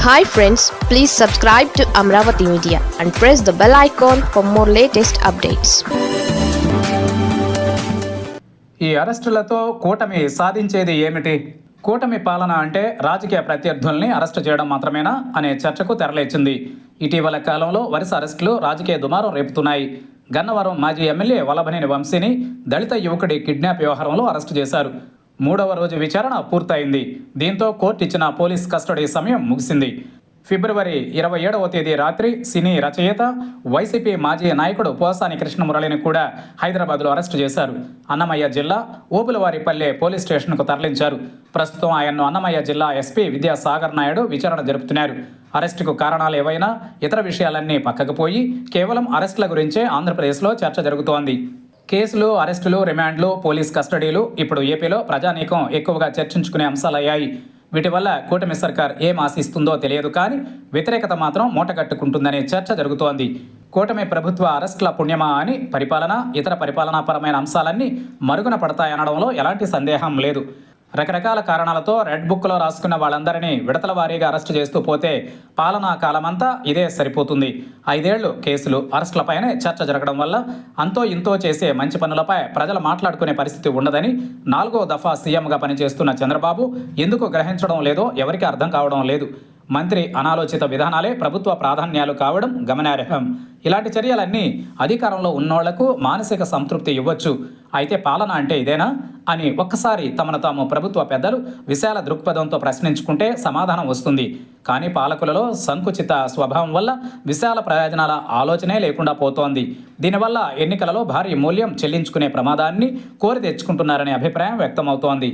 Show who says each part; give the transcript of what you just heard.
Speaker 1: Hi friends, please subscribe to Amravati Media and press the bell icon for more latest updates.
Speaker 2: ఈ అరెస్టులతో కూటమి సాధించేది ఏమిటి? కూటమి పాలన అంటే రాజకీయ ప్రత్యర్థుల్ని అరెస్టు చేయడం మాత్రమేనా అనే చర్చకు తెరలేచింది. ఇటీవల కాలంలో వరుస అరెస్టులు రాజకీయ దుమారం రేపుతున్నాయి. గన్నవరం మాజీ ఎమ్మెల్యే వల్లభనేని వంశీని దళిత యువకుడి కిడ్నాప్ వ్యవహారంలో అరెస్టు చేశారు. 3వ రోజు విచారణ పూర్తయింది. దీంతో కోర్టు ఇచ్చిన పోలీస్ కస్టడీ సమయం ముగిసింది. ఫిబ్రవరి 27వ తేదీ రాత్రి సినీ రచయిత వైసీపీ మాజీ నాయకుడు పోసాని కృష్ణమురళిని కూడా హైదరాబాద్లో అరెస్టు చేశారు. అన్నమయ్య జిల్లా ఓబులవారిపల్లె పోలీస్ స్టేషన్కు తరలించారు. ప్రస్తుతం ఆయన్ను అన్నమయ్య జిల్లా ఎస్పీ విద్యాసాగర్ నాయుడు విచారణ జరుపుతున్నారు. అరెస్టుకు కారణాలు ఏవైనా ఇతర విషయాలన్నీ పక్కకు పోయి కేవలం అరెస్టుల గురించే ఆంధ్రప్రదేశ్లో చర్చ జరుగుతోంది. కేసులు, అరెస్టులు, రిమాండ్లు, పోలీస్ కస్టడీలు ఇప్పుడు ఏపీలో ప్రజానీకం ఎక్కువగా చర్చించుకునే అంశాలయ్యాయి. వీటి వల్ల కూటమి సర్కార్ ఏం ఆశిస్తుందో తెలియదు, కానీ వ్యతిరేకత మాత్రం మూటగట్టుకుంటుందనే చర్చ జరుగుతోంది. కూటమి ప్రభుత్వ అరెస్టుల పుణ్యమా అని పరిపాలన, ఇతర పరిపాలనాపరమైన అంశాలన్నీ మరుగున పడతాయనడంలో ఎలాంటి సందేహం లేదు. రకరకాల కారణాలతో రెడ్ బుక్లో రాసుకున్న వాళ్ళందరినీ విడతల వారీగా అరెస్టు చేస్తూ పోతే పాలనా కాలమంతా ఇదే సరిపోతుంది. 5 ఏళ్లు కేసులు, అరెస్టులపైనే చర్చ జరగడం వల్ల అంతో ఇంతో చేసే మంచి పనులపై ప్రజలు మాట్లాడుకునే పరిస్థితి ఉండదని 4వ దఫా సీఎంగా పనిచేస్తున్న చంద్రబాబు ఎందుకు గ్రహించడం లేదో ఎవరికి అర్థం కావడం లేదు. మంత్రి అనాలోచిత విధానాలే ప్రభుత్వ ప్రాధాన్యాలు కావడం గమనార్హం. ఇలాంటి చర్యలన్నీ అధికారంలో ఉన్నోళ్లకు మానసిక సంతృప్తి ఇవ్వచ్చు. అయితే పాలన అంటే ఇదేనా అని ఒక్కసారి తమను తాము ప్రభుత్వ పెద్దలు విశాల దృక్పథంతో ప్రశ్నించుకుంటే సమాధానం వస్తుంది. కానీ పాలకులలో సంకుచిత స్వభావం వల్ల విశాల ప్రయోజనాల ఆలోచనే లేకుండా పోతోంది. దీనివల్ల ఎన్నికలలో భారీ మూల్యం చెల్లించుకునే ప్రమాదాన్ని కోరి తెచ్చుకుంటున్నారనే అభిప్రాయం వ్యక్తమవుతోంది.